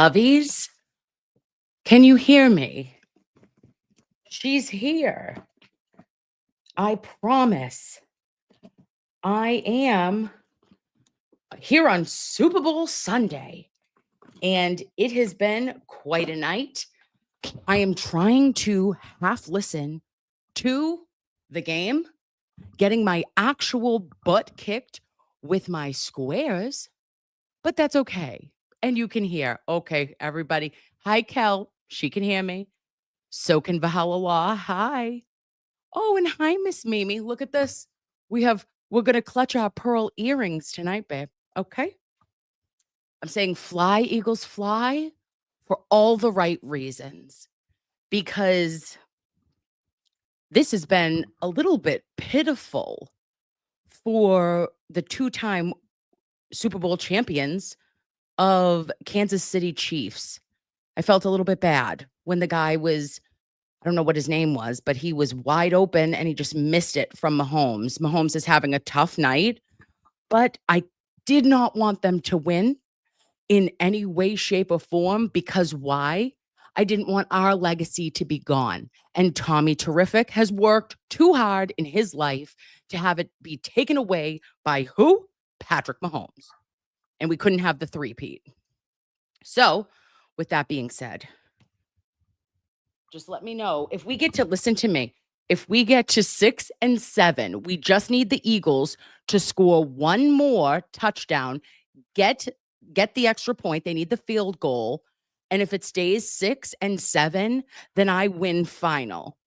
lovies. Can you hear me? She's here. I promise. I am here on Super Bowl Sunday, and it has been quite a night. I am trying to half listen to the game, getting my actual butt kicked with my squares, but that's okay. And you can hear, okay, everybody. Hi, Kel. She can hear me. So can Vahalallah. Hi. Oh, and hi, Miss Mimi. Look at this. We're gonna clutch our pearl earrings tonight, babe. Okay. I'm saying fly, Eagles, fly for all the right reasons. Because this has been a little bit pitiful for the two-time Super Bowl champions of Kansas City Chiefs. I felt a little bit bad when the guy was, I don't know what his name was, but he was wide open and he just missed it from Mahomes. Mahomes is having a tough night, but I did not want them to win in any way, shape, or form because why? I didn't want our legacy to be gone. And Tommy Terrific has worked too hard in his life to have it be taken away by who? Patrick Mahomes. And we couldn't have the three-peat. So, with that being said, just let me know if we get to listen to me. If we get to 6 and 7, we just need the Eagles to score one more touchdown, get the extra point. They need the field goal. And if it stays 6 and 7, then I win final.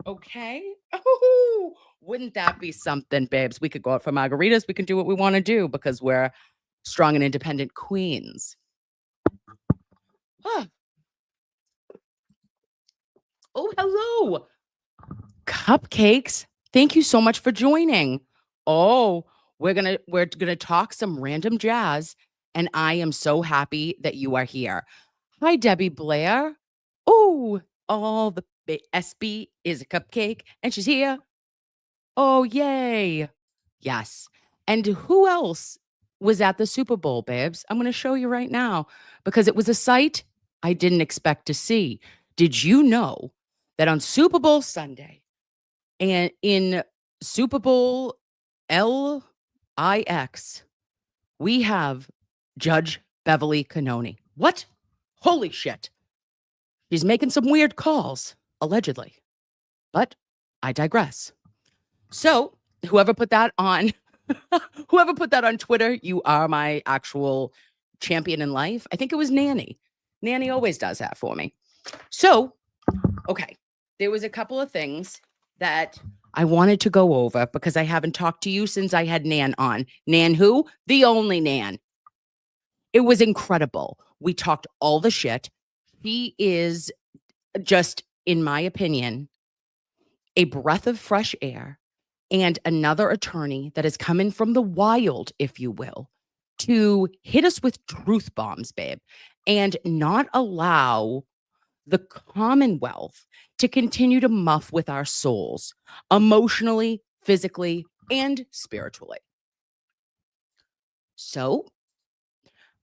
Okay. Oh, wouldn't that be something, babes? We could go out for margaritas. We can do what we want to do because we're strong and independent queens. Oh, hello. Cupcakes. Thank you so much for joining. Oh, we're gonna talk some random jazz, and I am so happy that you are here. Hi, Debbie Blair. Oh, the SB is a cupcake, and she's here. Oh, yay. Yes. And who else was at the Super Bowl, babes? I'm going to show you right now because it was a sight I didn't expect to see. Did you know that on Super Bowl Sunday and in Super Bowl LIX, we have Judge Beverly Cannoni? What? Holy shit. She's making some weird calls, allegedly. But I digress. So, whoever put that on Twitter, you are my actual champion in life. I think it was Nanny. Nanny always does that for me. So, okay, there was a couple of things that I wanted to go over because I haven't talked to you since I had Nan on. Nan who? The only Nan. It was incredible. We talked all the shit. He is just, in my opinion, a breath of fresh air and another attorney that is coming from the wild, if you will, to hit us with truth bombs, babe, and not allow the Commonwealth to continue to muff with our souls emotionally, physically, and spiritually. So,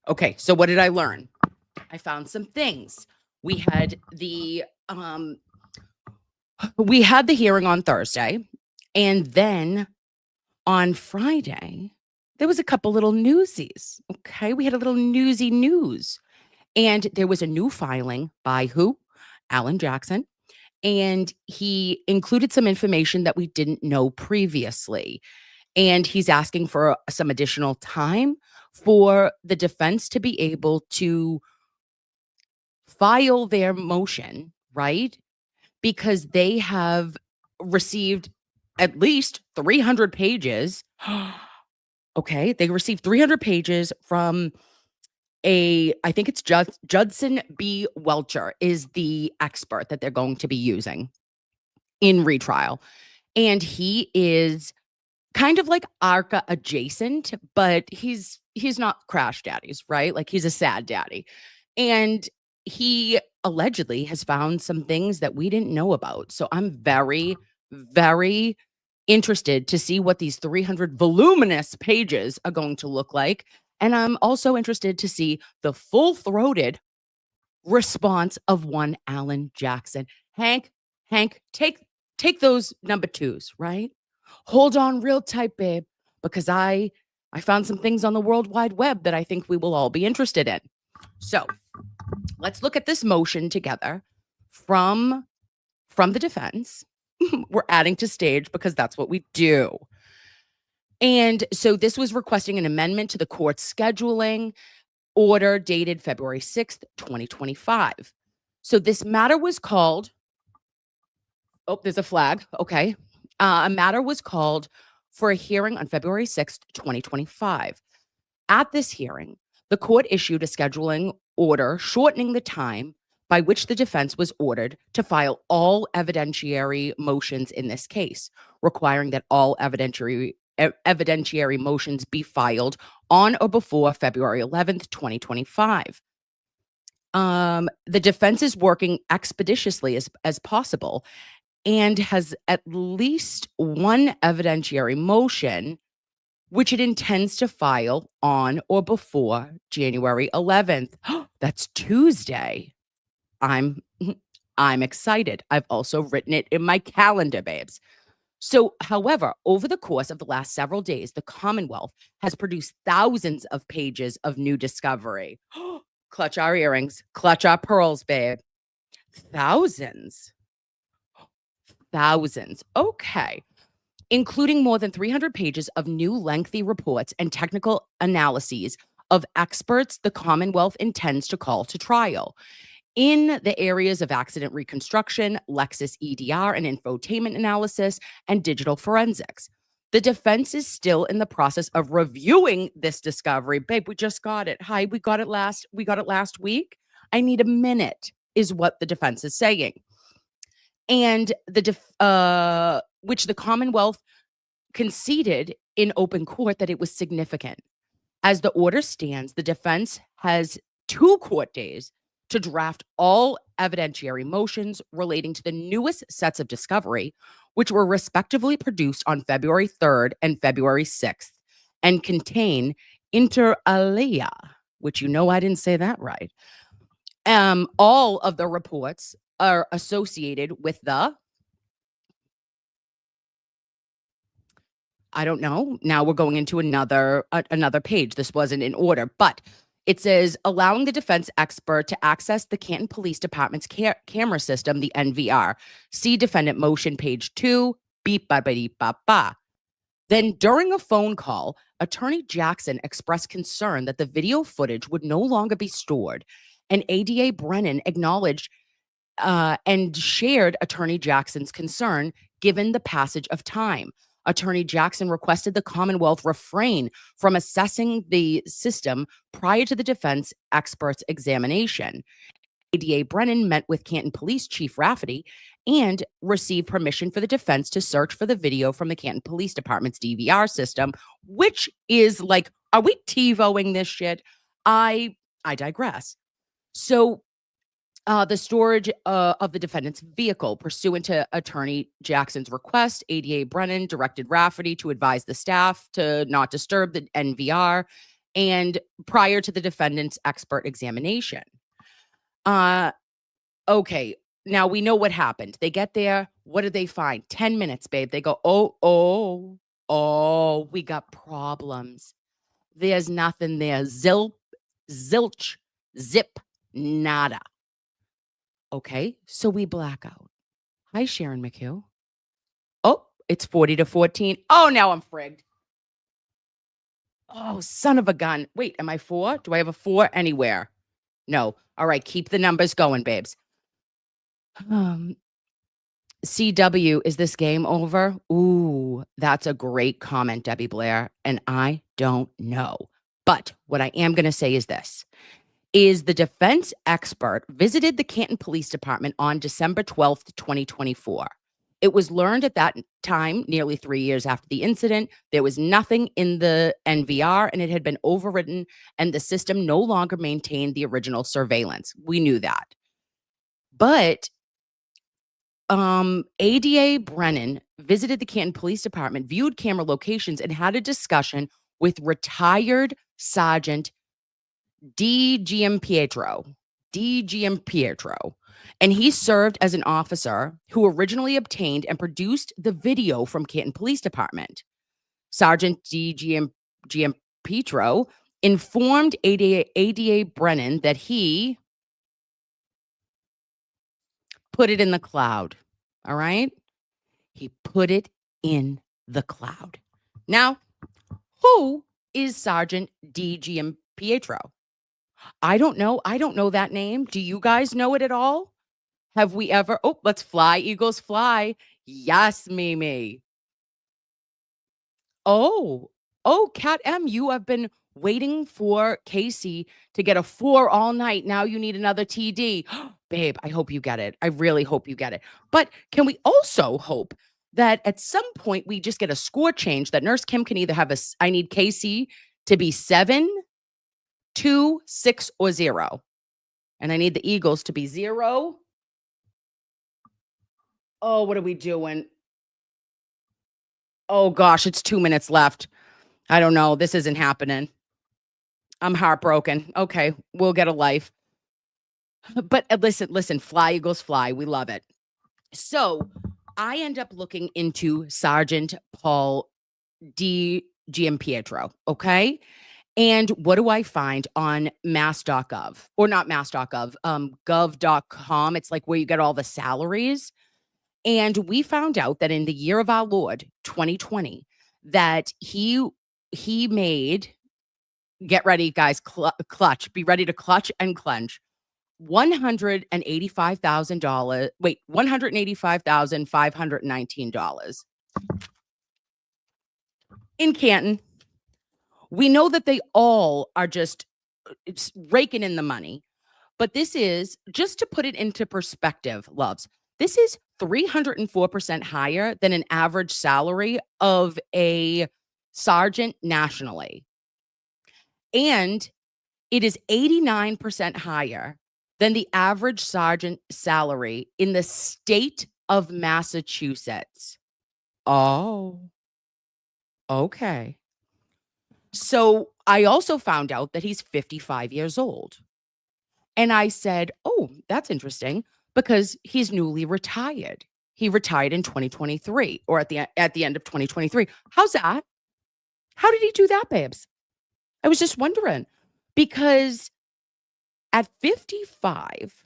okay, so what did I learn? I found some things. We had the hearing on Thursday, and then on Friday, there was a couple little newsies. Okay, we had a little newsy news. And there was a new filing by who? Alan Jackson. And he included some information that we didn't know previously. And he's asking for some additional time for the defense to be able to file their motion, right? Because they have received at least 300 pages. Okay, they received 300 pages from I think it's Judson B. Welcher is the expert that they're going to be using in retrial. And he is kind of like ARCA adjacent, but he's not Crash Daddies, right? Like he's a sad daddy. And he allegedly has found some things that we didn't know about. So I'm very, very interested to see what these 300 voluminous pages are going to look like And I'm also interested to see the full-throated response of one Alan Jackson. Hank, take those number twos, right? Hold on real tight, babe, because I found some things on the World Wide Web that I think we will all be interested in. So let's look at this motion together from the defense. We're adding to stage because that's what we do. And so this was requesting an amendment to the court's scheduling order dated February 6th, 2025. So this matter was called, oh, there's a flag. Okay. A matter was called for a hearing on February 6th, 2025. At this hearing, the court issued a scheduling order shortening the time by which the defense was ordered to file all evidentiary motions in this case, requiring that all evidentiary motions be filed on or before February 11th, 2025. The defense is working expeditiously as possible and has at least one evidentiary motion which it intends to file on or before January 11th. That's Tuesday. I'm excited. I've also written it in my calendar, babes. So, however, over the course of the last several days, the Commonwealth has produced thousands of pages of new discovery. Clutch our earrings, clutch our pearls, babe. Thousands. Thousands. Okay. Including more than 300 pages of new lengthy reports and technical analyses of experts the Commonwealth intends to call to trial in the areas of accident reconstruction, Lexis EDR and infotainment analysis, and digital forensics. The defense is still in the process of reviewing this discovery. Babe, we just got it. Hi, we got it last week. I need a minute, is what the defense is saying. And which the Commonwealth conceded in open court that it was significant. As the order stands, the defense has 2 court days to draft all evidentiary motions relating to the newest sets of discovery, which were respectively produced on February 3rd and February 6th, and contain inter alia, which I didn't say that right. All of the reports are associated with the, I don't know. Now we're going into another page. This wasn't in order, but it says allowing the defense expert to access the Canton Police Department's camera system, the NVR. See defendant motion page 2. Beep ba ba deep ba ba. Then during a phone call, Attorney Jackson expressed concern that the video footage would no longer be stored, and ADA Brennan acknowledged and shared Attorney Jackson's concern given the passage of time. Attorney Jackson requested the Commonwealth refrain from assessing the system prior to the defense expert's examination. ADA Brennan met with Canton Police Chief Raffe and received permission for the defense to search for the video from the Canton Police Department's DVR system, which is like, are we TiVoing this shit? I digress. So the storage of the defendant's vehicle. Pursuant to Attorney Jackson's request, ADA Brennan directed Raffe to advise the staff to not disturb the NVR and prior to the defendant's expert examination. Okay, now we know what happened. They get there. What did they find? 10 minutes, babe. They go, oh, we got problems. There's nothing there. Zilch, zip, nada. Okay, so we black out. Hi, Sharon McHugh. Oh, it's 40-14. Oh, now I'm frigged. Oh, son of a gun. Wait, am I 4? Do I have a 4 anywhere? No. All right, keep the numbers going, babes. CW, is this game over? Ooh, that's a great comment, Debbie Blair. And I don't know. But what I am going to say is this. Is the defense expert visited the Canton Police Department on December 12th, 2024. It was learned at that time, nearly 3 years after the incident, there was nothing in the NVR and it had been overridden and the system no longer maintained the original surveillance. We knew that. But ADA Brennan visited the Canton Police Department, viewed camera locations, and had a discussion with retired Sergeant D. Giampietro. And he served as an officer who originally obtained and produced the video from Canton Police Department. Sergeant Giampietro informed ADA Brennan that he put it in the cloud. All right? He put it in the cloud. Now, who is Sergeant D. Giampietro? I don't know. I don't know that name. Do you guys know it at all? Have we ever? Oh, let's fly, Eagles, fly. Yes, Mimi. Cat M, you have been waiting for Casey to get a 4 all night. Now you need another TD. Babe, I hope you get it. I really hope you get it. But can we also hope that at some point we just get a score change that Nurse Kim can either have I need Casey to be 7, 2, 6, or 0. And I need the Eagles to be 0. Oh, what are we doing? Oh gosh, it's 2 minutes left. I don't know. This isn't happening. I'm heartbroken. Okay, we'll get a life. But listen, fly, Eagles, fly. We love it. So I end up looking into Sergeant Paul D. Giampietro, okay? And what do I find on mass.gov? Or not mass.gov, gov.com. It's like where you get all the salaries. And we found out that in the year of our Lord, 2020, that he made, get ready, guys, clutch, be ready to clutch and clench, $185,519 in Canton. We know that they all are just raking in the money, but this is, just to put it into perspective, loves, this is 304% higher than an average salary of a sergeant nationally. And it is 89% higher than the average sergeant salary in the state of Massachusetts. Oh, okay. So I also found out that he's 55 years old. And I said, oh, that's interesting because he's newly retired. He retired in 2023 or at the end of 2023. How's that? How did he do that, babes? I was just wondering because at 55,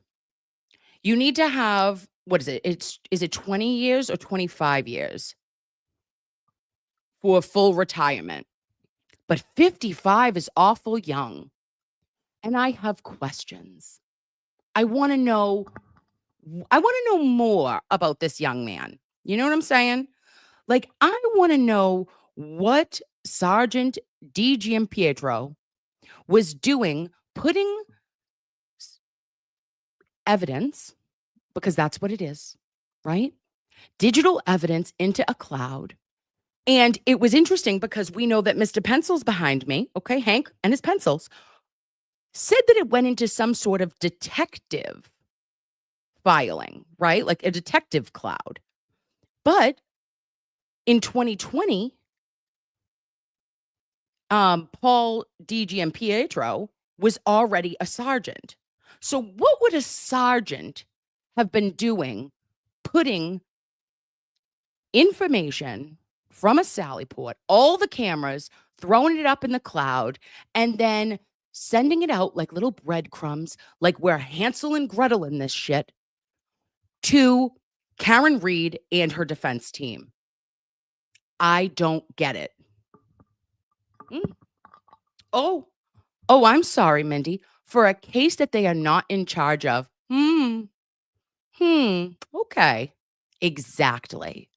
you need to have, what is it? Is it 20 years or 25 years for full retirement? But 55 is awful young. And I have questions. I want to know more about this young man. You know what I'm saying? Like, I want to know what Sergeant D. Giampietro was doing, putting evidence, because that's what it is, right? Digital evidence into a cloud. And it was interesting because we know that Mr. Pencil's behind me, okay, Hank and his pencils, said that it went into some sort of detective filing, right? Like a detective cloud. But in 2020, Paul D. Giampietro was already a sergeant. So what would a sergeant have been doing putting information from a Sally port, all the cameras, throwing it up in the cloud, and then sending it out like little breadcrumbs, like we're Hansel and Gretel in this shit, to Karen Reed and her defense team? I don't get it. Oh, I'm sorry, Mindy. For a case that they are not in charge of. Okay. Exactly.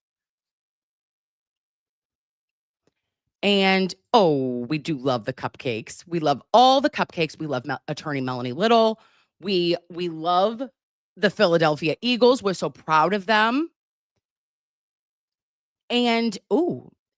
And we do love the cupcakes. We love all the cupcakes. We love Attorney Melanie Little. We love the Philadelphia Eagles. We're so proud of them. And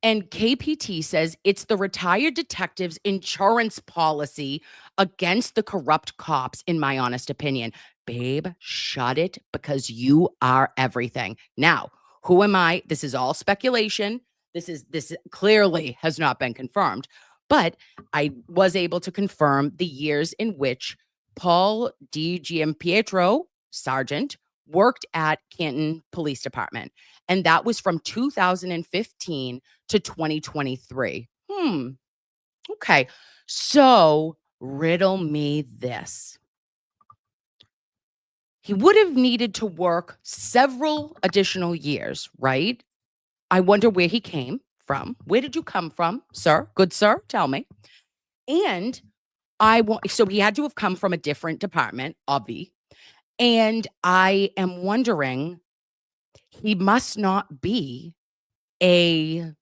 KPT says it's the retired detective's insurance policy against the corrupt cops, in my honest opinion. Babe, shut it because you are everything. Now, who am I? This is all speculation. This clearly has not been confirmed. But I was able to confirm the years in which Paul D. Giampietro, sergeant, worked at Canton Police Department. And that was from 2015 to 2023. Okay. So riddle me this. He would have needed to work several additional years, right? I wonder where he came from. Where did you come from, sir? Good sir, tell me. And so he had to have come from a different department, obvi. And I am wondering, he must not be a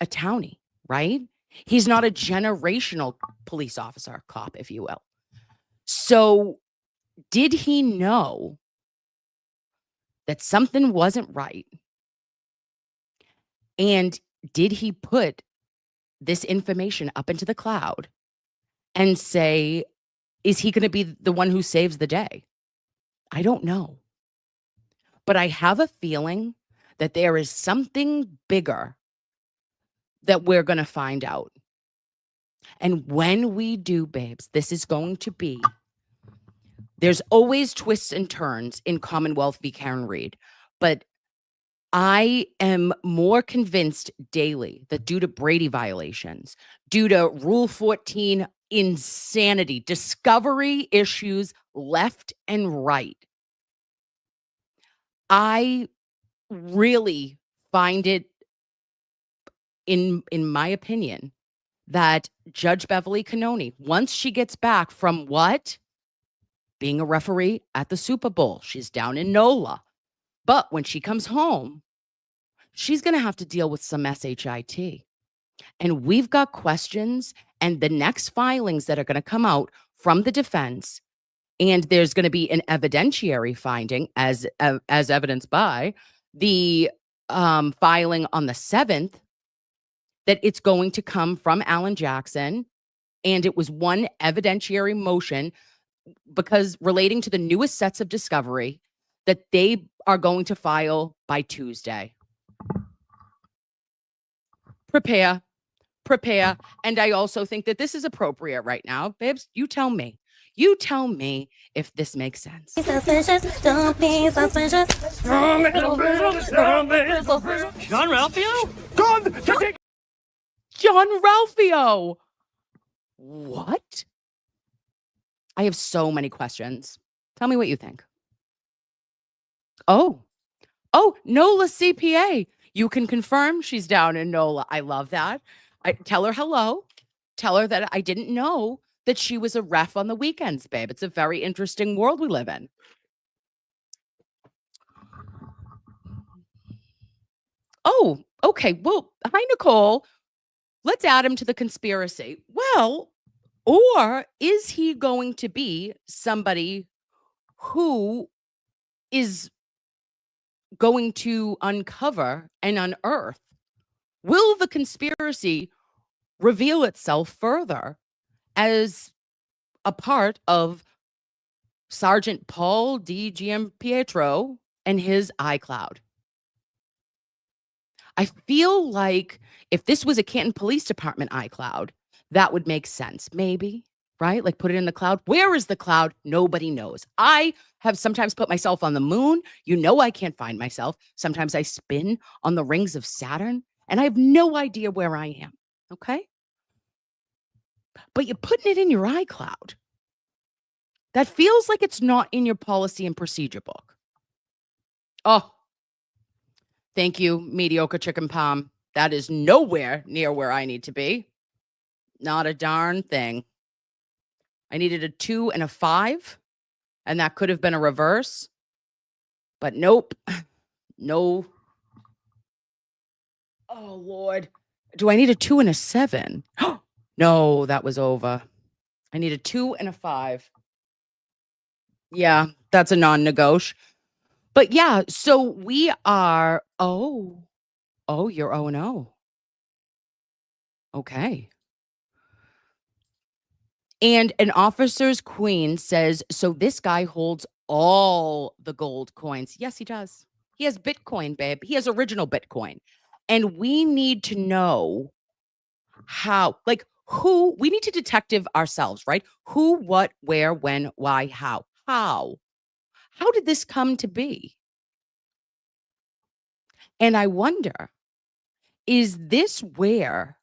townie, right? He's not a generational police officer, cop, if you will. So did he know that something wasn't right? And did he put this information up into the cloud and say, is he going to be the one who saves the day? I don't know. But I have a feeling that there is something bigger that we're going to find out. And when we do, babes, this is going to be, there's always twists and turns in Commonwealth v. Karen Reed, but I am more convinced daily that due to Brady violations, due to Rule 14 insanity, discovery issues left and right, I really find it, in my opinion, that Judge Beverly Cannoni, once she gets back from what? Being a referee at the Super Bowl. She's down in NOLA. But when she comes home, she's going to have to deal with some SHIT. And we've got questions, and the next filings that are going to come out from the defense, and there's going to be an evidentiary finding as evidenced by the filing on the 7th, that it's going to come from Alan Jackson. And it was one evidentiary motion because relating to the newest sets of discovery that they are going to file by Tuesday. Prepare. And I also think that this is appropriate right now. Babes, you tell me. You tell me if this makes sense. Suspicious, don't be suspicious. John Ralphio? John Ralphio. What? I have so many questions. Tell me what you think. Oh, NOLA CPA. You can confirm she's down in NOLA. I love that. Tell her hello. Tell her that I didn't know that she was a ref on the weekends, babe. It's a very interesting world we live in. Oh, okay. Well, hi, Nicole. Let's add him to the conspiracy. Well, or is he going to be somebody who is going to uncover and unearth? Will the conspiracy reveal itself further as a part of Sergeant Paul D. Giampietro and his iCloud? I feel like if this was a Canton Police Department iCloud, that would make sense. Maybe, right? Like put it in the cloud. Where is the cloud? Nobody knows. I have sometimes put myself on the moon. You know, I can't find myself. Sometimes I spin on the rings of Saturn and I have no idea where I am. Okay. But you're putting it in your iCloud. That feels like it's not in your policy and procedure book. Oh, thank you, mediocre chicken palm. That is nowhere near where I need to be. Not a darn thing. I needed a 2 and a 5, and that could have been a reverse. But nope. No. Oh, Lord. Do I need a 2 and a 7? No, that was over. I need a 2 and a 5. Yeah, that's a non-negotiable. But yeah, so we are, you're 0-0. Okay. And an officer's queen says, so this guy holds all the gold coins. Yes, he does. He has Bitcoin, babe. He has original Bitcoin. And we need to know How? Like, who? We need to detective ourselves, right? Who, what, where, when, why, how? How? How did this come to be? And I wonder, is this where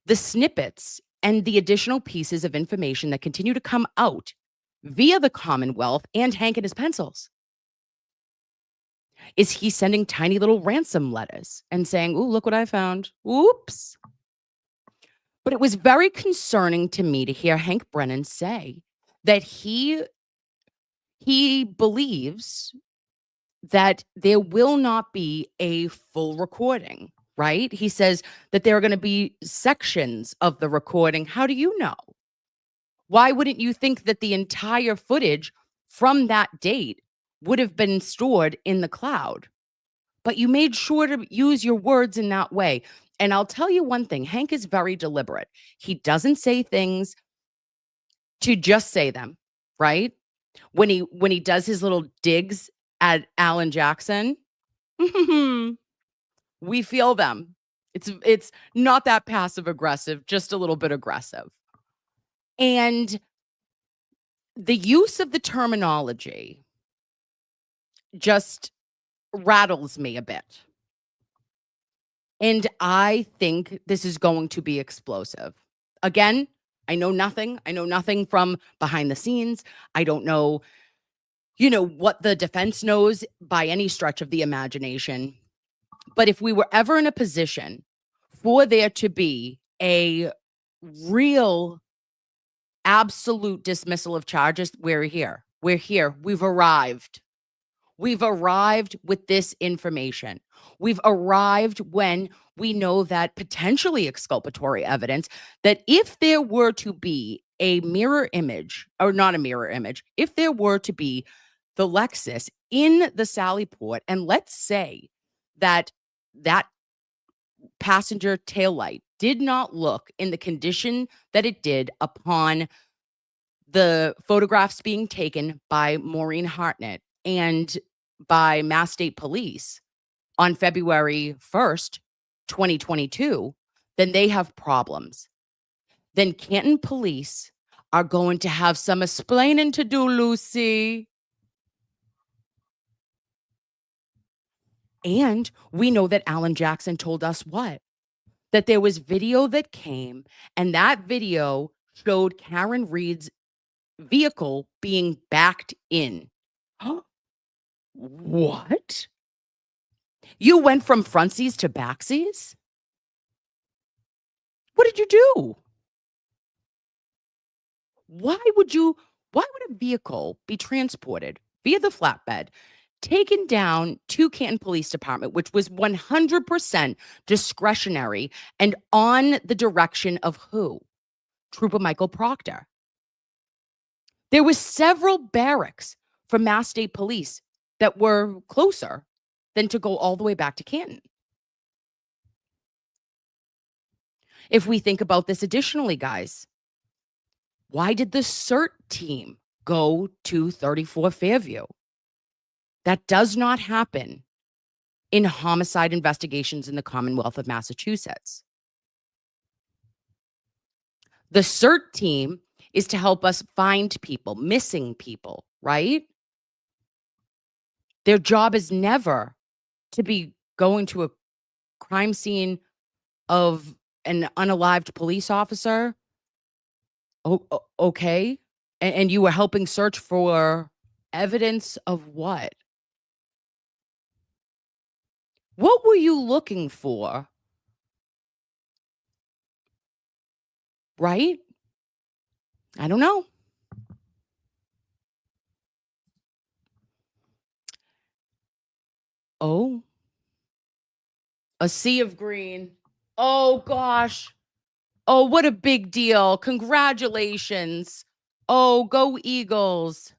the snippets and the additional pieces of information that continue to come out via the Commonwealth and Hank and his pencils? Is he sending tiny little ransom letters and saying, "Ooh, look what I found. Oops." But it was very concerning to me to hear Hank Brennan say that he believes that there will not be a full recording, right? He says that there are going to be sections of the recording. How do you know? Why wouldn't you think that the entire footage from that date would have been stored in the cloud? But you made sure to use your words in that way. And I'll tell you one thing, Hank is very deliberate. He doesn't say things to just say them, right? When he does his little digs at Alan Jackson, we feel them. It's not that passive aggressive, just a little bit aggressive. And the use of the terminology just rattles me a bit. And I think this is going to be explosive. Again, I know nothing. I know nothing from behind the scenes. I don't know, what the defense knows by any stretch of the imagination. But if we were ever in a position for there to be a real absolute dismissal of charges, we're here. We're here. We've arrived. We've arrived with this information. We've arrived when we know that potentially exculpatory evidence, that if there were to be a mirror image, or not a mirror image, if there were to be the Lexus in the Sally Port, and let's say that that passenger taillight did not look in the condition that it did upon the photographs being taken by Maureen Hartnett and by Mass State Police on February 1st, 2022, then they have problems. Then Canton Police are going to have some explaining to do, Lucy. And we know that Alan Jackson told us what? That there was video that came, and that video showed Karen Reed's vehicle being backed in. What? You went from frontsies to backsies? What did you do? Why would a vehicle be transported via the flatbed, taken down to Canton Police Department, which was 100% discretionary and on the direction of who? Trooper Michael Proctor. There was several barracks from Mass State Police that were closer than to go all the way back to Canton. If we think about this additionally, guys, why did the CERT team go to 34 Fairview? That does not happen in homicide investigations in the Commonwealth of Massachusetts. The CERT team is to help us find people, missing people, right? Their job is never to be going to a crime scene of an unalived police officer. Okay. And you were helping search for evidence of what? What were you looking for? Right? I don't know. Oh, a sea of green. Oh, gosh. Oh, what a big deal. Congratulations. Oh, go Eagles.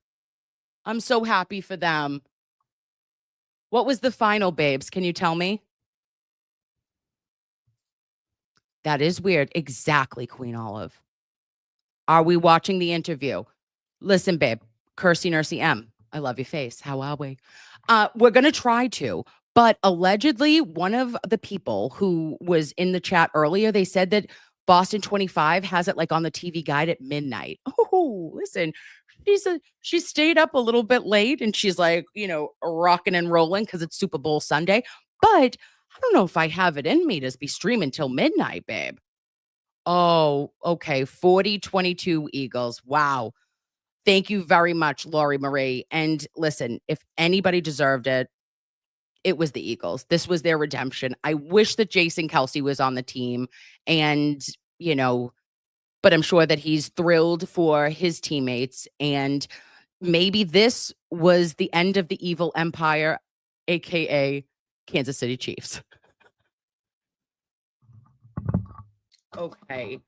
I'm so happy for them. What was the final, babes? Can you tell me? That is weird. Exactly, Queen Olive. Are we watching the interview? Listen, babe, Cursey Nursey M. I love your face. How are we? We're going to try to, but allegedly, one of the people who was in the chat earlier, they said that Boston 25 has it, like, on the TV guide at midnight. Oh, listen, she stayed up a little bit late, and she's, like, rocking and rolling because it's Super Bowl Sunday, but I don't know if I have it in me to be streaming till midnight, babe. Oh, okay, 40-22 Eagles. Wow. Thank you very much, Lori Marie, and listen, if anybody deserved it, it was the Eagles. This was their redemption. I wish that Jason Kelsey was on the team and, you know, but I'm sure that he's thrilled for his teammates, and maybe this was the end of the evil empire, AKA Kansas City Chiefs. Okay.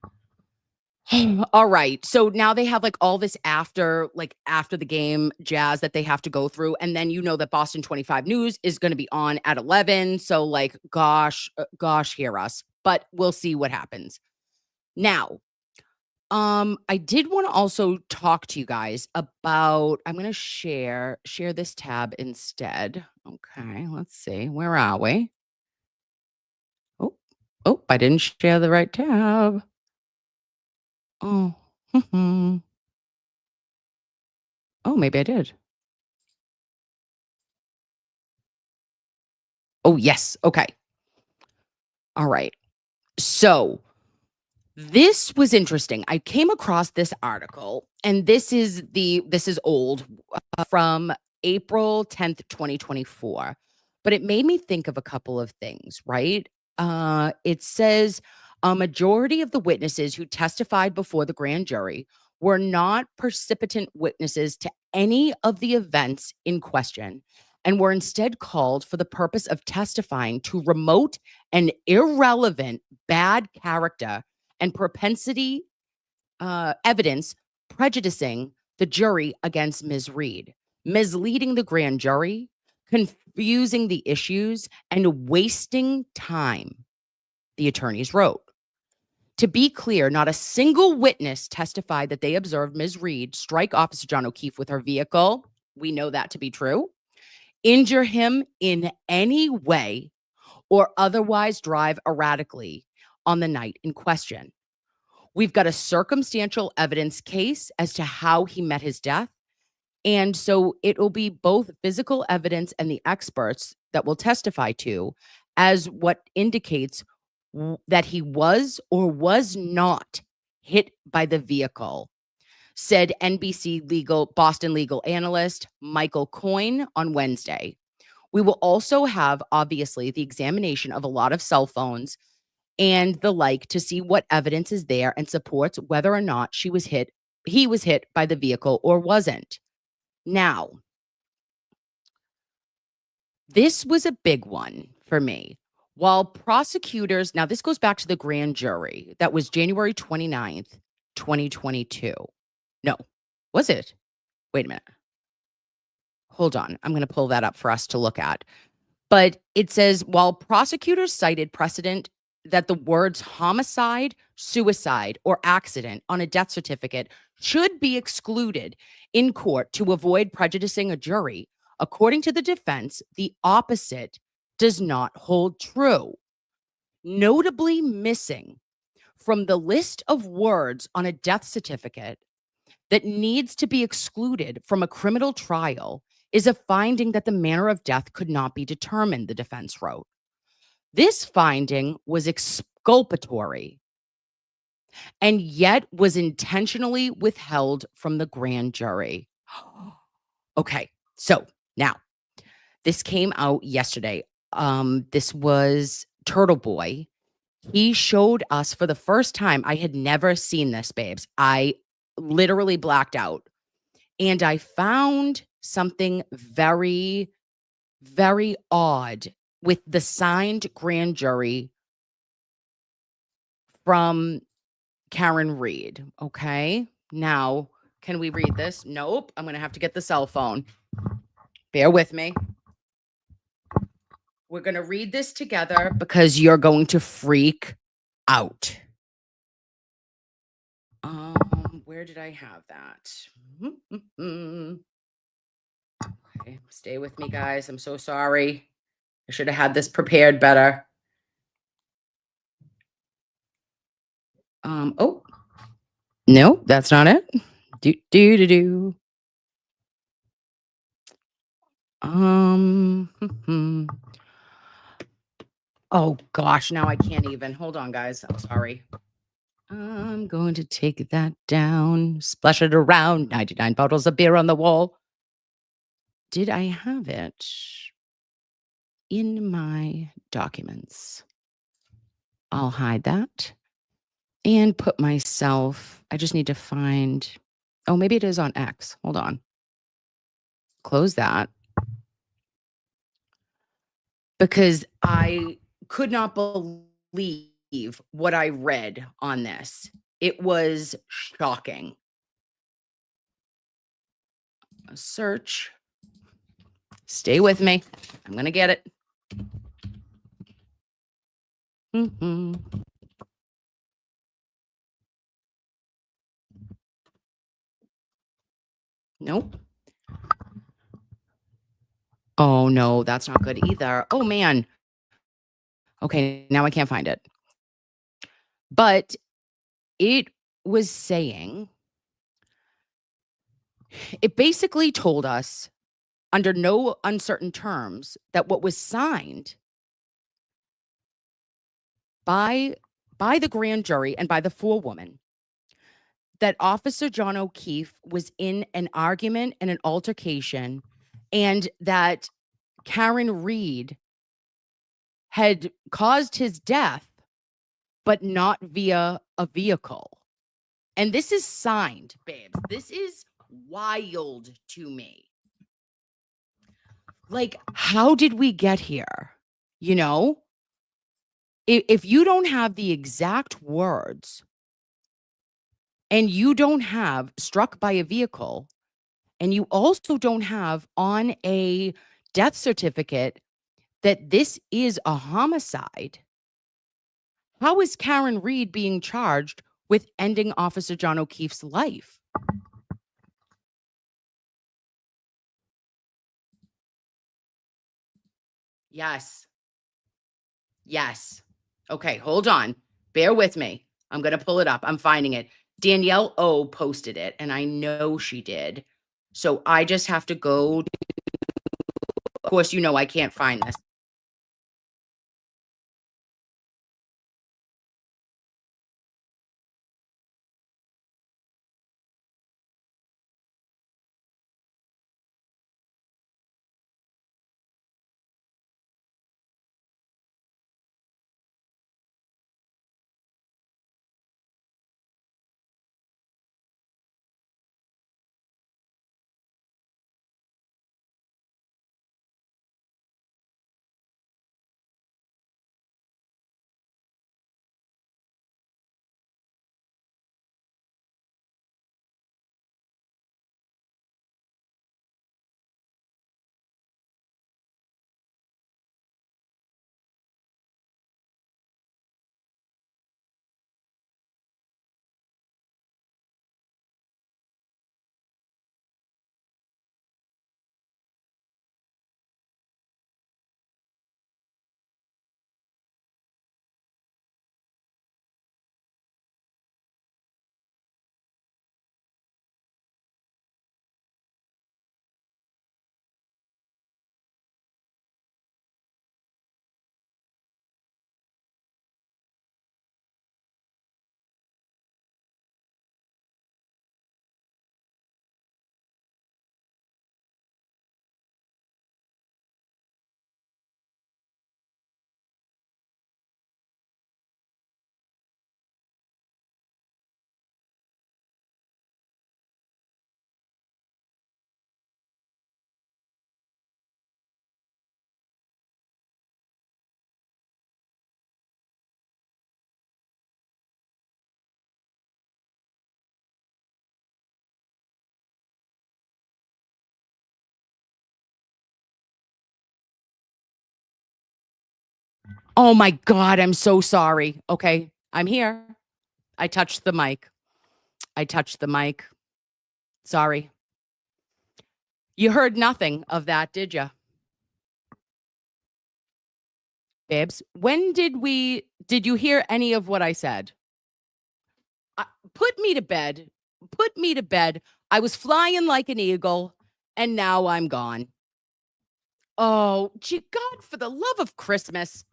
All right. So now they have like all this after the game jazz that they have to go through. And then that Boston 25 News is going to be on at 11. So like, gosh, hear us. But we'll see what happens. Now, I did want to also talk to you guys about I'm gonna share this tab instead. Okay, let's see. Where are we? Oh, I didn't share the right tab. Oh, oh, maybe I did. Oh, yes. Okay. All right. So this was interesting. I came across this article, and this is old from April 10th, 2024. But it made me think of a couple of things, right? It says a majority of the witnesses who testified before the grand jury were not precipitant witnesses to any of the events in question and were instead called for the purpose of testifying to remote and irrelevant bad character and propensity evidence prejudicing the jury against Ms. Reed, misleading the grand jury, confusing the issues, and wasting time, the attorneys wrote. To be clear, not a single witness testified that they observed Ms. Reed strike Officer John O'Keefe with her vehicle. We know that to be true. Injure him in any way or otherwise drive erratically on the night in question. We've got a circumstantial evidence case as to how he met his death. And so it will be both physical evidence and the experts that will testify to as what indicates that he was or was not hit by the vehicle, said NBC Boston legal analyst Michael Coyne on Wednesday. We will also have, obviously, the examination of a lot of cell phones and the like to see what evidence is there and supports whether or not he was hit by the vehicle or wasn't. Now, this was a big one for me. While prosecutors, now this goes back to the grand jury. That was January 29th, 2022. No, was it? Wait a minute. Hold on. I'm going to pull that up for us to look at. But it says, while prosecutors cited precedent that the words homicide, suicide, or accident on a death certificate should be excluded in court to avoid prejudicing a jury, according to the defense, the opposite does not hold true. Notably missing from the list of words on a death certificate that needs to be excluded from a criminal trial is a finding that the manner of death could not be determined, the defense wrote. This finding was exculpatory and yet was intentionally withheld from the grand jury. Okay, so now this came out yesterday. This was Turtle Boy. He showed us for the first time. I had never seen this, babes. I literally blacked out. And I found something very, very odd with the signed grand jury from Karen Reed. Okay. Now, can we read this? Nope. I'm going to have to get the cell phone. Bear with me. We're going to read this together because you're going to freak out. Where did I have that? Okay, stay with me, guys. I'm so sorry. I should have had this prepared better. Oh, no, that's not it. Do, do, do, do. Hmm. Oh gosh, now I can't even. Hold on, guys. I'm sorry. I'm going to take that down, splash it around. 99 bottles of beer on the wall. Did I have it in my documents? I'll hide that and put myself. I just need to find. Oh, maybe it is on X. Hold on. Close that because I could not believe what I read on this. It was shocking. A search. Stay with me. I'm going to get it. Mm-hmm. Nope. Oh, no, that's not good either. Oh, man. Okay, now I can't find it. But it was saying, it basically told us under no uncertain terms that what was signed by the grand jury and by the forewoman, that Officer John O'Keefe was in an argument and an altercation, and that Karen Reed had caused his death, but not via a vehicle. And this is signed, babes. This is wild to me. Like, how did we get here? You know, if you don't have the exact words and you don't have struck by a vehicle, and you also don't have on a death certificate that this is a homicide, how is Karen Reed being charged with ending Officer John O'Keefe's life? Yes. Yes. Okay, hold on. Bear with me. I'm going to pull it up. I'm finding it. Danielle O posted it, and I know she did. So I just have to go. Of course, you know I can't find this. Oh my God, I'm so sorry. Okay, I'm here. I touched the mic. I touched the mic. Sorry. You heard nothing of that, did you, babes? When did you hear any of what I said? Put me to bed. Put me to bed. I was flying like an eagle, and now I'm gone. Oh, gee, God, for the love of Christmas.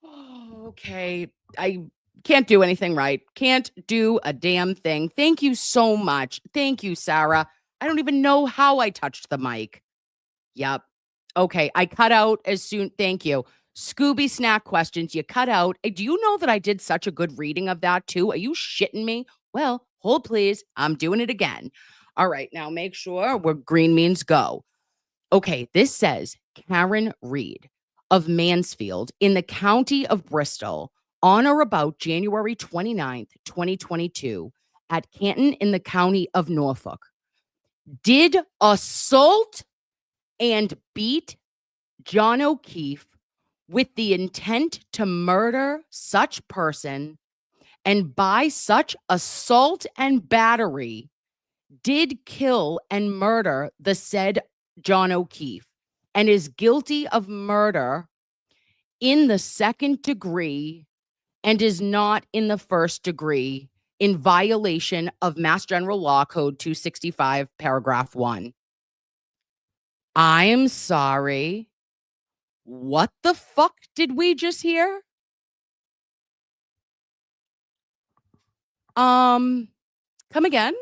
Oh, okay. I can't do anything right. Can't do a damn thing. Thank you so much. Thank you, Sarah. I don't even know how I touched the mic. Yep. Okay. I cut out as soon. Thank you. Scooby snack questions. You cut out. Do you know that I did such a good reading of that too? Are you shitting me? Well, hold please. I'm doing it again. All right. Now make sure where green means go. Okay. This says Karen Reed of Mansfield in the county of Bristol on or about January 29th, 2022 at Canton in the county of Norfolk did assault and beat John O'Keefe with the intent to murder such person and by such assault and battery did kill and murder the said John O'Keefe and is guilty of murder in the second degree and is not in the first degree in violation of Mass General Law Code 265, paragraph 1. I'm sorry. What the fuck did we just hear? Come again?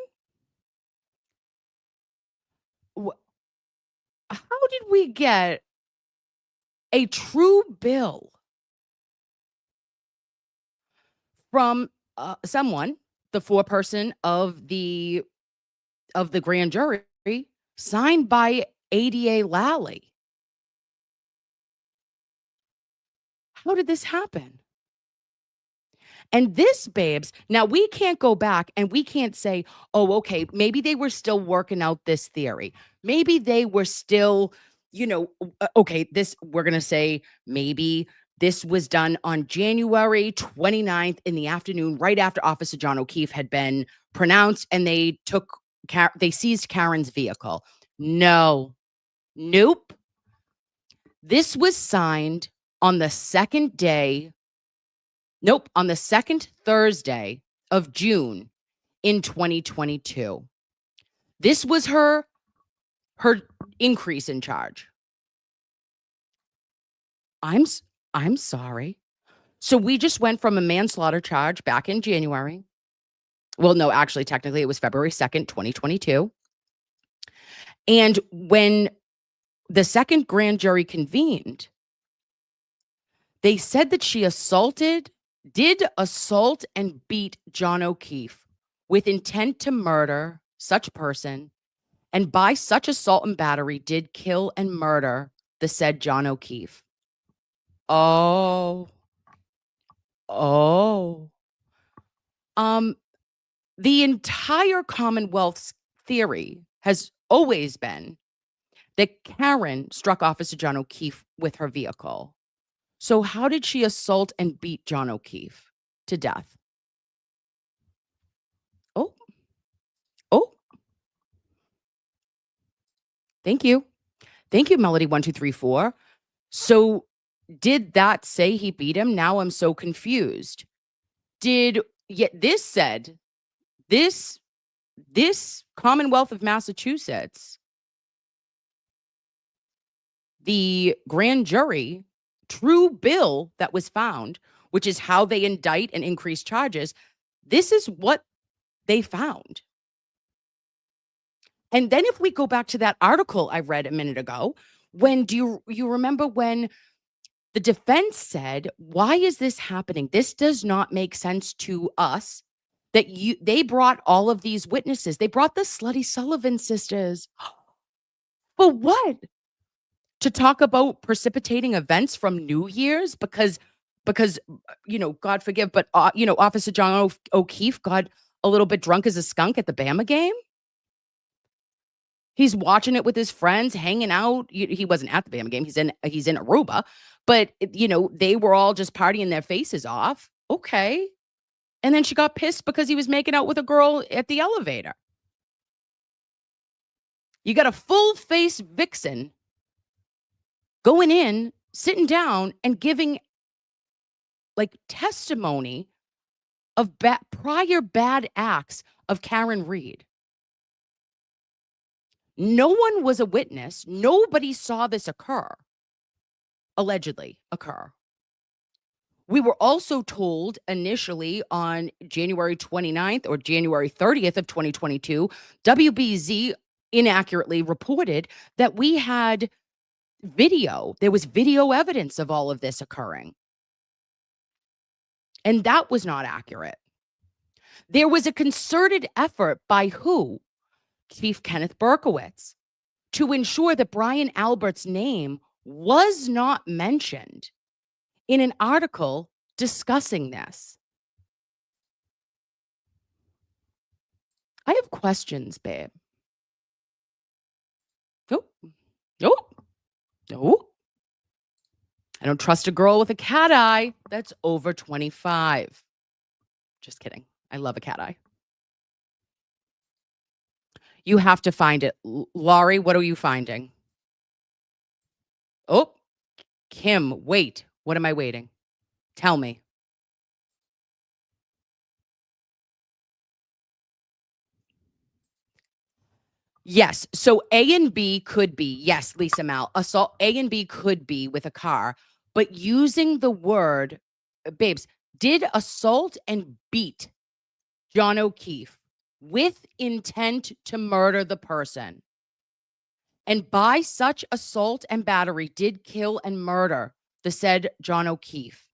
How did we get a true bill from someone, the foreperson of the grand jury, signed by ADA Lally? How did this happen? And this, babes, now we can't go back and we can't say, oh, okay, maybe they were still working out this theory. Maybe they were still, okay, we're going to say maybe this was done on January 29th in the afternoon, right after Officer John O'Keefe had been pronounced, and they seized Karen's vehicle. No, nope. This was signed on the second day. Nope, on the second Thursday of June in 2022. This was her increase in charge. I'm sorry. So we just went from a manslaughter charge back in January. Well, no, actually, technically, it was February 2nd, 2022. And when the second grand jury convened, they said that she did assault and beat John O'Keefe with intent to murder such person, and by such assault and battery did kill and murder the said John O'Keefe. Oh. The entire Commonwealth's theory has always been that Karen struck Officer John O'Keefe with her vehicle. So how did she assault and beat John O'Keefe to death? Oh, oh, thank you. Thank you, Melody1234. So did that say he beat him? Now I'm so confused. This said, this Commonwealth of Massachusetts, the grand jury true bill that was found, which is how they indict and increase charges, this is what they found. And then if we go back to that article I read a minute ago, do you remember when the defense said, why is this happening? This does not make sense to us that they brought all of these witnesses. They brought the Slutty Sullivan sisters. For what? To talk about precipitating events from New Year's because God forgive, but Officer John O'Keefe got a little bit drunk as a skunk at the Bama game. He's watching it with his friends, hanging out. He wasn't at the Bama game. He's in Aruba, but they were all just partying their faces off. Okay. And then she got pissed because he was making out with a girl at the elevator. You got a full face vixen going in, sitting down and giving like testimony of prior bad acts of Karen Reed. No one was a witness. Nobody saw this allegedly occur. We were also told initially on January 29th or January 30th of 2022, WBZ inaccurately reported that we had video. There was video evidence of all of this occurring. And that was not accurate. There was a concerted effort by who? Chief Kenneth Berkowitz, to ensure that Brian Albert's name was not mentioned in an article discussing this. I have questions, babe. Nope. Nope. Nope. I don't trust a girl with a cat eye that's over 25. Just kidding. I love a cat eye. You have to find it. Laurie, what are you finding? Oh, Kim, wait. What am I waiting? Tell me. Yes. So A and B could be, yes, Lisa Mal, assault A and B could be with a car, but using the word, babes, did assault and beat John O'Keefe with intent to murder the person. And by such assault and battery did kill and murder the said John O'Keefe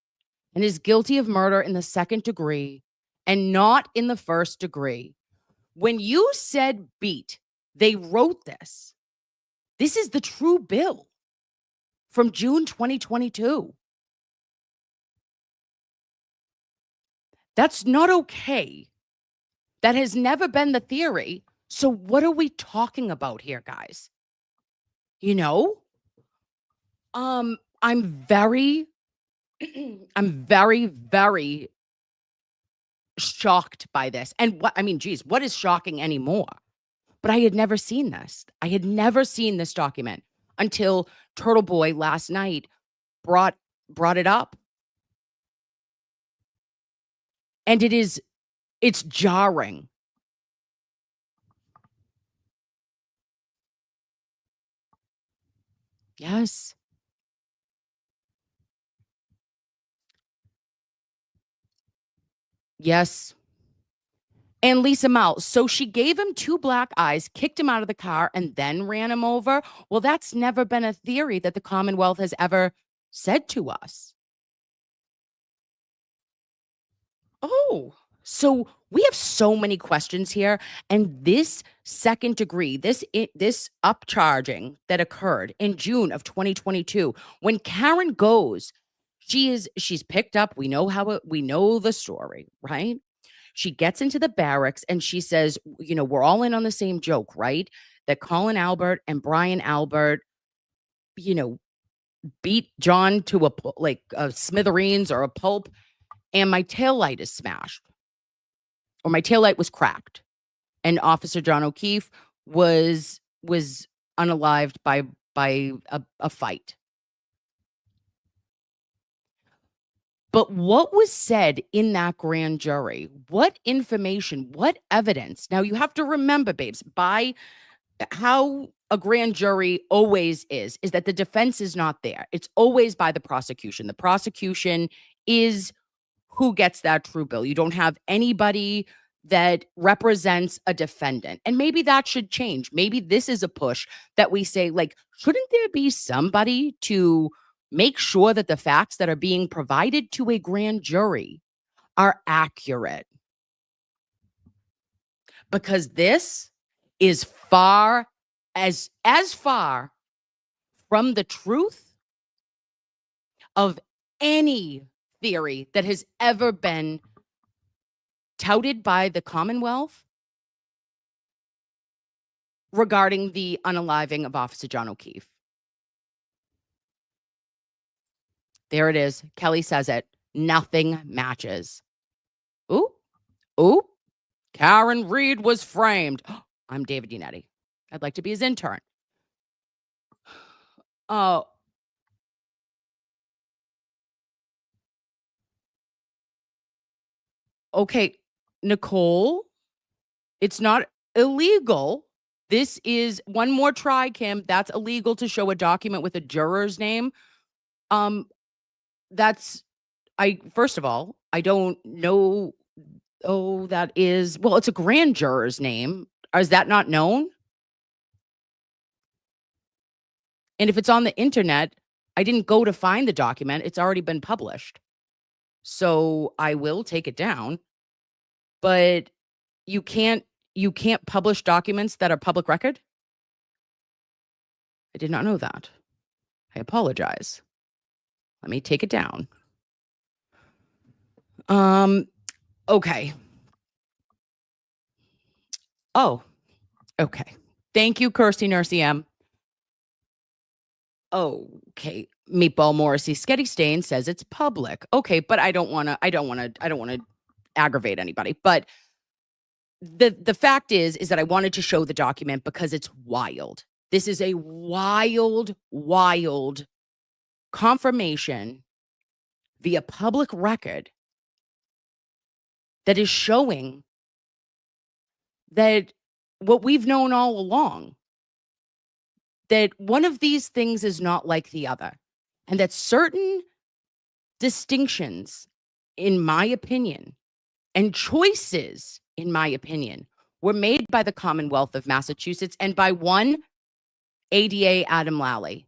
and is guilty of murder in the second degree and not in the first degree. When you said beat, they wrote this. This is the true bill from June 2022. That's not okay. That has never been the theory. So what are we talking about here, guys? You know? I'm very I'm very, very shocked by this. And what I mean, geez, what is shocking anymore? But I had never seen this. I had never seen this document until Turtle Boy last night brought it up. And it's jarring. Yes. Yes. And Lisa Mal, so she gave him 2 black eyes, kicked him out of the car, and then ran him over? Well, that's never been a theory that the Commonwealth has ever said to us. Oh, so we have so many questions here, and this second degree, this upcharging that occurred in June of 2022, when Karen goes, she's picked up. We know the story, right? She gets into the barracks and she says, we're all in on the same joke, right? That Colin Albert and Brian Albert, you know, beat John to a smithereens or a pulp, and my taillight is smashed. Or my taillight was cracked, and Officer John O'Keefe was unalived by a fight. But what was said in that grand jury? What information, what evidence? Now you have to remember, babes, by how a grand jury always is that the defense is not there. It's always by the prosecution. The prosecution is who gets that true bill. You don't have anybody that represents a defendant. And maybe that should change. Maybe this is a push that we say, like, shouldn't there be somebody to make sure that the facts that are being provided to a grand jury are accurate? Because this is far from the truth of any theory that has ever been touted by the Commonwealth regarding the unaliving of Officer John O'Keefe. There it is. Kelly says it. Nothing matches. Ooh, ooh. Karen Reed was framed. I'm David Unetti. I'd like to be his intern. Oh, Okay, Nicole, it's not illegal. This is one more try, Kim. That's illegal to show a document with a juror's name. Um, that's first of all, I don't know. Oh, that is, well, it's a grand juror's name. Is that not known? And if it's on the internet, I didn't go to find the document. It's already been published. So I will take it down. But you can't publish documents that are public record? I did not know that. I apologize. Let me take it down. Okay. Oh, okay. Thank you, Kirsty Nursey M. Okay. Meatball Morrissey Sketty Stain says it's public. Okay, but I don't want to aggravate anybody. But the fact is that I wanted to show the document because it's wild. This is a wild confirmation via public record that is showing that what we've known all along, that one of these things is not like the other, and that certain distinctions, in my opinion, and choices, in my opinion, were made by the Commonwealth of Massachusetts and by one ADA Adam Lally.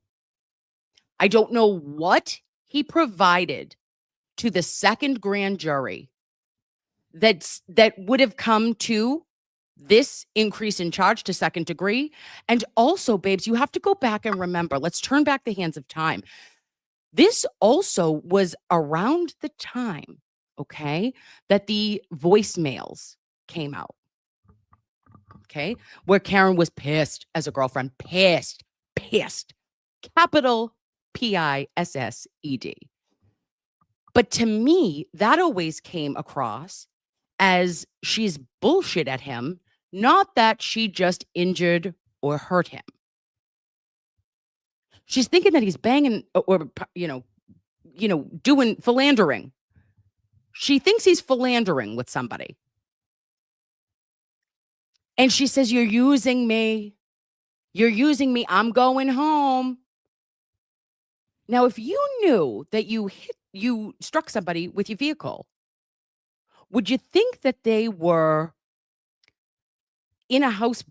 I don't know what he provided to the second grand jury that would have come to this increase in charge to second degree. And also, babes, you have to go back and remember, let's turn back the hands of time. This also was around the time, okay, that the voicemails came out, okay, where Karen was pissed as a girlfriend, pissed, capital PISSED. But to me, that always came across as she's bullshit at him, not that she just injured or hurt him. She's thinking that he's banging or, doing philandering. She thinks he's philandering with somebody. And she says, you're using me. I'm going home. Now, if you knew that you struck somebody with your vehicle, would you think that they were in a house,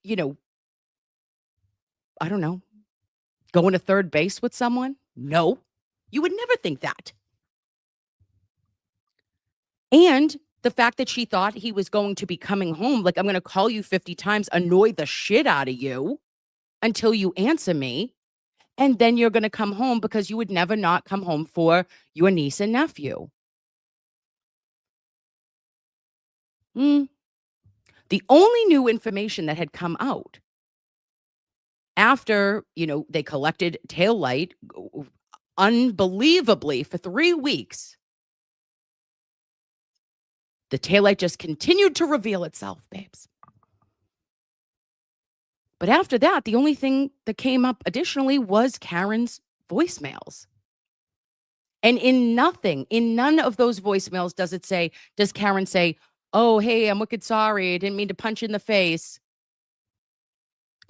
I don't know, going to third base with someone? No, you would never think that. And the fact that she thought he was going to be coming home, like, I'm going to call you 50 times, annoy the shit out of you until you answer me. And then you're going to come home because you would never not come home for your niece and nephew. The only new information that had come out after, they collected taillight unbelievably for 3 weeks, the taillight just continued to reveal itself, babes. But after that, the only thing that came up additionally was Karen's voicemails. And in none of those voicemails does Karen say, oh, hey, I'm wicked sorry. I didn't mean to punch you in the face.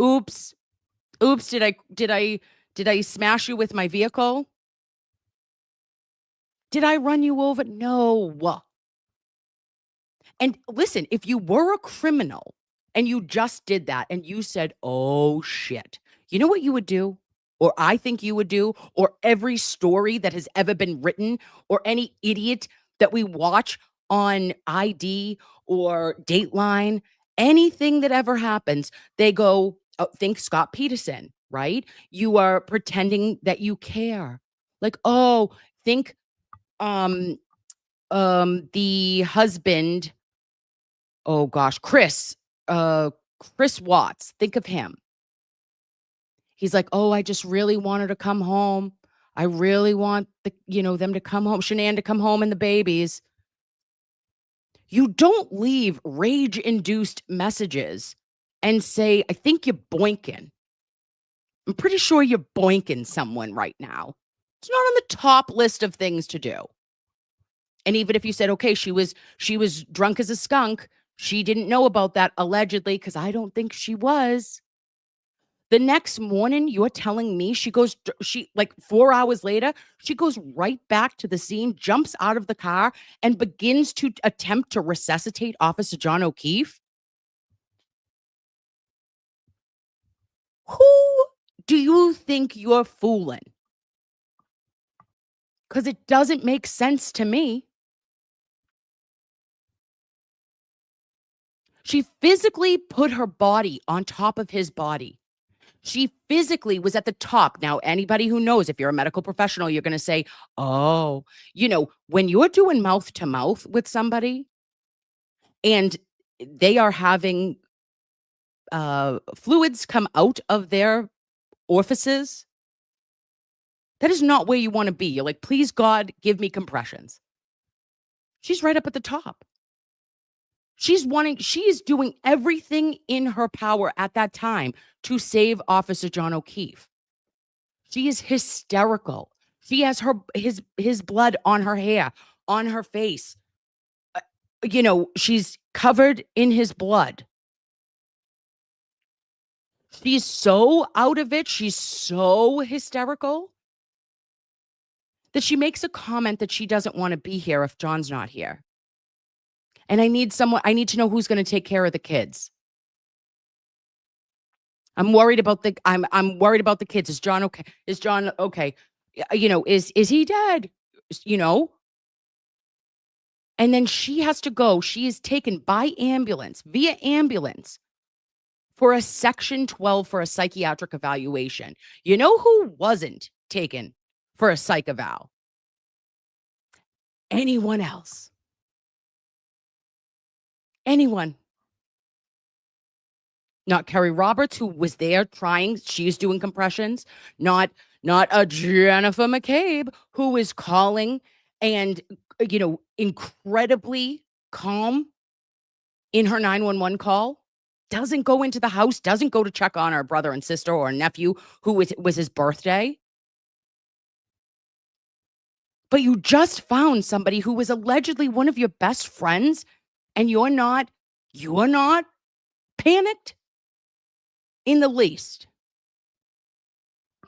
Oops. Did I smash you with my vehicle? Did I run you over? No. And listen, if you were a criminal and you just did that and you said, oh shit, you know what you would do? Or I think you would do, or every story that has ever been written, or any idiot that we watch on ID or Dateline, anything that ever happens, they go, oh, think Scott Peterson, right? You are pretending that you care. Like, oh, think the husband, oh gosh, Chris Watts, think of him. He's like, oh, I just really want her to come home. I really want them to come home, Shanann to come home and the babies. You don't leave rage-induced messages and say, I think you're boinking. I'm pretty sure you're boinking someone right now. It's not on the top list of things to do. And even if you said, okay, she was drunk as a skunk, she didn't know about that allegedly, because I don't think she was. The next morning, you're telling me she like 4 hours later, she goes right back to the scene, jumps out of the car, and begins to attempt to resuscitate Officer John O'Keefe? Who do you think you're fooling? Because it doesn't make sense to me. She physically put her body on top of his body. She physically was at the top. Now, anybody who knows, if you're a medical professional, you're going to say, oh, when you're doing mouth to mouth with somebody and they are having fluids come out of their orifices, that is not where you want to be. You're like, please, God, give me compressions. She's right up at the top. She is doing everything in her power at that time to save Officer John O'Keefe. She is hysterical. She has his blood on her hair, on her face. She's covered in his blood. She's so out of it. She's so hysterical that she makes a comment that she doesn't want to be here if John's not here. And I need to know who's going to take care of the kids. I'm worried about I'm worried about the kids. Is John okay? Is John okay? Is he dead? You know? And then she has to go. She is taken via ambulance for a Section 12 for a psychiatric evaluation. You know who wasn't taken for a psych eval? Anyone else. Anyone. Not Kerry Roberts, who was there trying. She's doing compressions. Not a Jennifer McCabe, who is calling and, incredibly calm in her 911 call. Doesn't go into the house, doesn't go to check on her brother and sister or nephew who was his birthday. But you just found somebody who was allegedly one of your best friends, and you're not panicked in the least.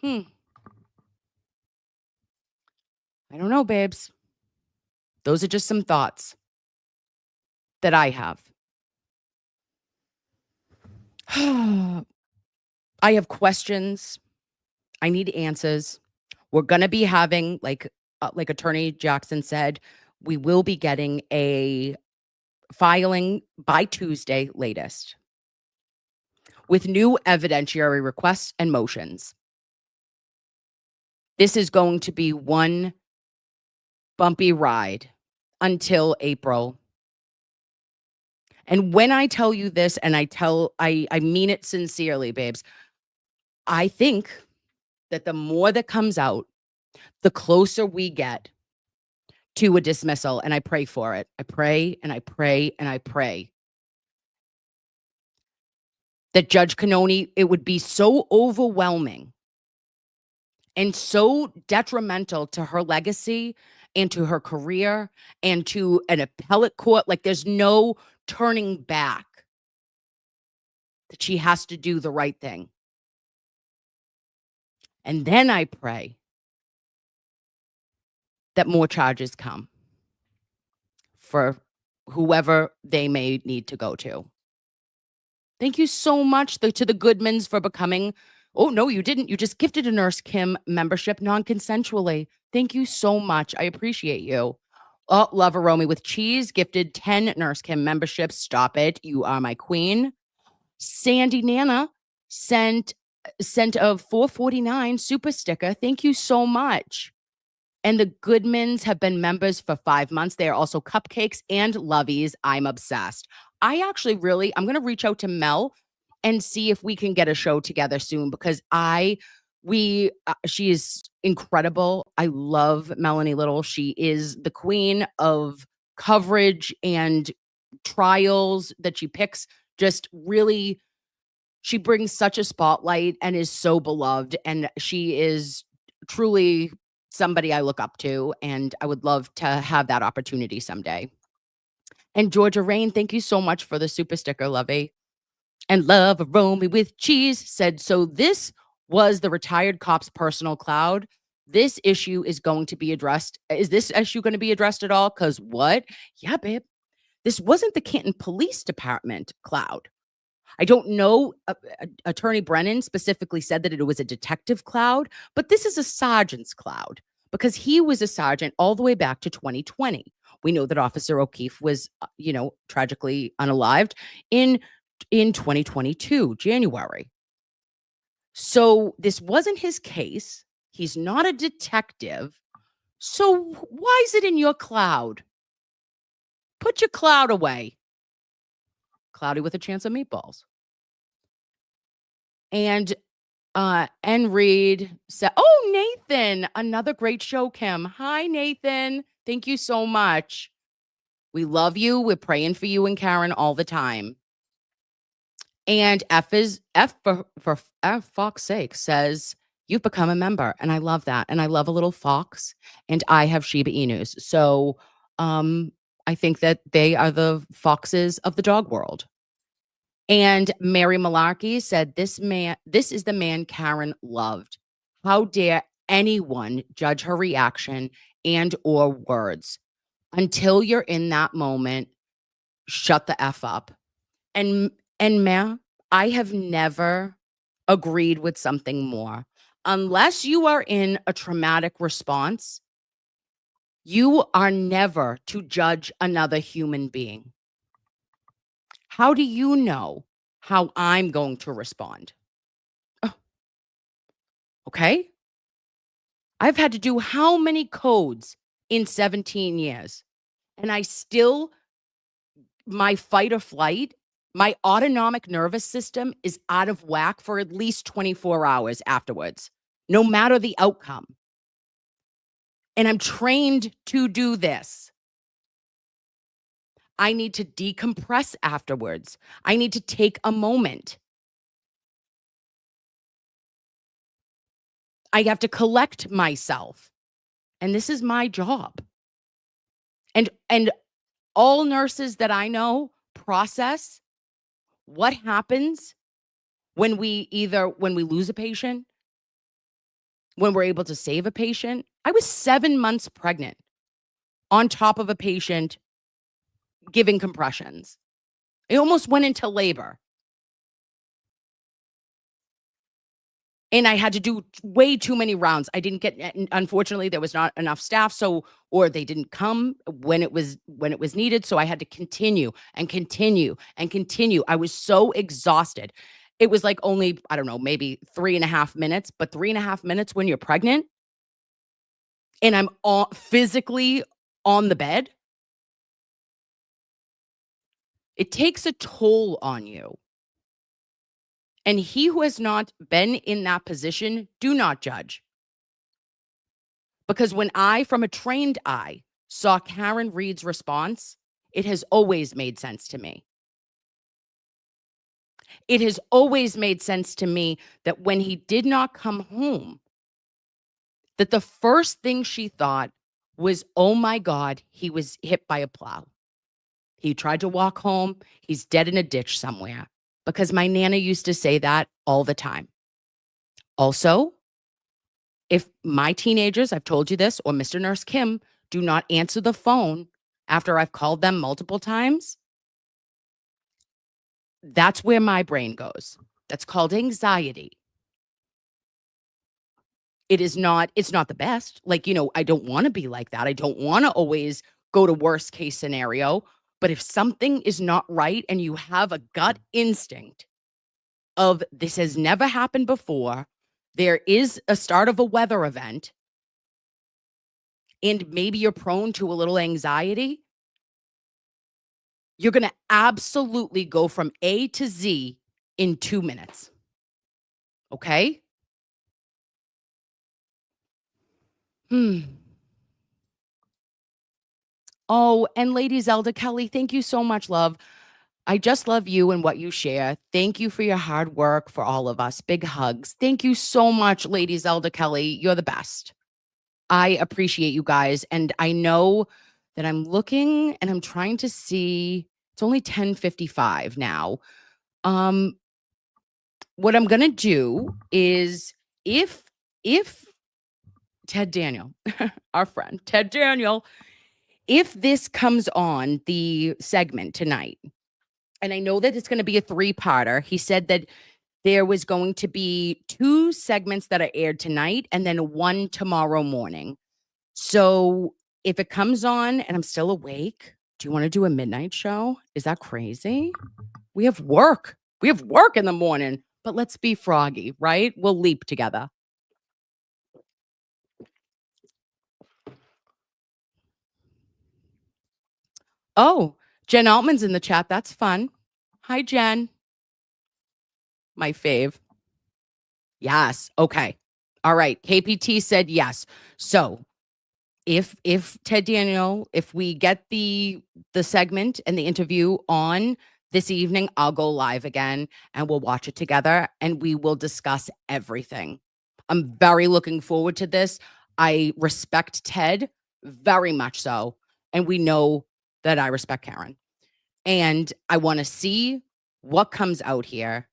I don't know, babes. Those are just some thoughts that I have. I have questions. I need answers. We're going to be having, like Attorney Jackson said, we will be getting a filing by Tuesday latest with new evidentiary requests and motions. This is going to be one bumpy ride until April. And when I tell you this, and I mean it sincerely, babes, I think that the more that comes out, the closer we get to a dismissal. And I pray for it. I pray and I pray and I pray that Judge Cannoni, it would be so overwhelming and so detrimental to her legacy and to her career and to an appellate court. Like, there's no turning back, that she has to do the right thing. And then I pray that more charges come for whoever they may need to go to. Thank you so much to the Goodmans for becoming. Oh, no, you didn't. You just gifted a Nurse Kim membership non-consensually. Thank you so much. I appreciate you. Oh, Love Aromi with Cheese gifted 10 Nurse Kim memberships. Stop it. You are my queen. Sandy Nana sent a $4.49 super sticker. Thank you so much. And the Goodmans have been members for 5 months. They are also cupcakes and lovies. I'm obsessed. I'm going to reach out to Mel and see if we can get a show together soon, because she is incredible. I love Melanie Little. She is the queen of coverage and trials that she picks. Just really, she brings such a spotlight and is so beloved. And she is truly somebody I look up to, and I would love to have that opportunity someday. And Georgia Rain, thank you so much for the super sticker, lovey. And love a Romy with cheese said, so this was the retired cop's personal cloud. This issue is going to be addressed. Is this issue going to be addressed at all? Because what? Yeah, babe. This wasn't the Canton Police Department cloud. I don't know. Attorney Brennan specifically said that it was a detective cloud, but this is a sergeant's cloud because he was a sergeant all the way back to 2020. We know that Officer O'Keefe was, tragically unalived in 2022, January. So this wasn't his case. He's not a detective. So why is it in your cloud? Put your cloud away. Cloudy with a chance of meatballs. And Reed said, oh, Nathan, another great show, Kim. Hi, Nathan. Thank you so much. We love you. We're praying for you and Karen all the time. And F for Fox's sake says, you've become a member. And I love that. And I love a little fox. And I have Shiba Inus. So I think that they are the foxes of the dog world. And Mary Malarkey said, this is the man Karen loved. How dare anyone judge her reaction and or words? Until you're in that moment, shut the F up. And ma'am, I have never agreed with something more. Unless you are in a traumatic response, you are never to judge another human being. How do you know how I'm going to respond? Oh, okay. I've had to do how many codes in 17 years? And I still, my fight or flight, my autonomic nervous system is out of whack for at least 24 hours afterwards, no matter the outcome. And I'm trained to do this. I need to decompress afterwards. I need to take a moment. I have to collect myself. And this is my job. And all nurses that I know process what happens when we lose a patient, when we're able to save a patient. I was 7 months pregnant on top of a patient giving compressions. I almost went into labor. And I had to do way too many rounds. I didn't get, unfortunately, there was not enough staff. Or they didn't come when it was needed. So I had to continue and continue and continue. I was so exhausted. It was like only, I don't know, maybe 3.5 minutes, but 3.5 minutes when you're pregnant and I'm physically on the bed, it takes a toll on you. And he who has not been in that position, do not judge. Because when I, from a trained eye, saw Karen Reed's response, it has always made sense to me. It has always made sense to me that when he did not come home, that the first thing she thought was, oh my God, he was hit by a plow. He tried to walk home. He's dead in a ditch somewhere. Because my Nana used to say that all the time. Also, if my teenagers, I've told you this, or Mr. Nurse Kim, do not answer the phone after I've called them multiple times, that's where my brain goes. That's called anxiety. It's not the best. Like, I don't want to be like that. I don't want to always go to worst case scenario. But if something is not right and you have a gut instinct of this has never happened before, there is a start of a weather event, and maybe you're prone to a little anxiety, you're going to absolutely go from A to Z in 2 minutes. Okay? Oh, and Lady Zelda Kelly, thank you so much, love. I just love you and what you share. Thank you for your hard work for all of us. Big hugs. Thank you so much, Lady Zelda Kelly. You're the best. I appreciate you guys. And I know that I'm looking and I'm trying to see, it's only 10:55 now. What I'm gonna do is if Ted Daniel, our friend Ted Daniel, if this comes on the segment tonight, and I know that it's gonna be a 3-parter. He said that there was going to be 2 segments that are aired tonight and then 1 tomorrow morning. So, if it comes on and I'm still awake, do you wanna do a midnight show? Is that crazy? We have work. We have work in the morning, but let's be froggy, right? We'll leap together. Oh, Jen Altman's in the chat. That's fun. Hi, Jen. My fave. Yes. Okay. All right. KPT said yes. So if Ted Daniel, if we get the segment and the interview on this evening, I'll go live again and we'll watch it together and we will discuss everything. I'm very looking forward to this. I respect Ted very much so, and we know that I respect Karen. And I want to see what comes out here.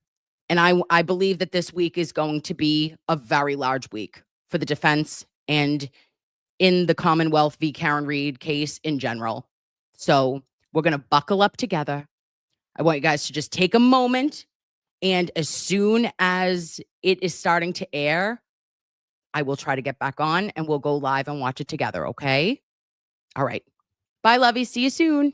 And I believe that this week is going to be a very large week for the defense and in the Commonwealth v. Karen Reed case in general. So we're going to buckle up together. I want you guys to just take a moment. And as soon as it is starting to air, I will try to get back on and we'll go live and watch it together. Okay. All right. Bye, lovey. See you soon.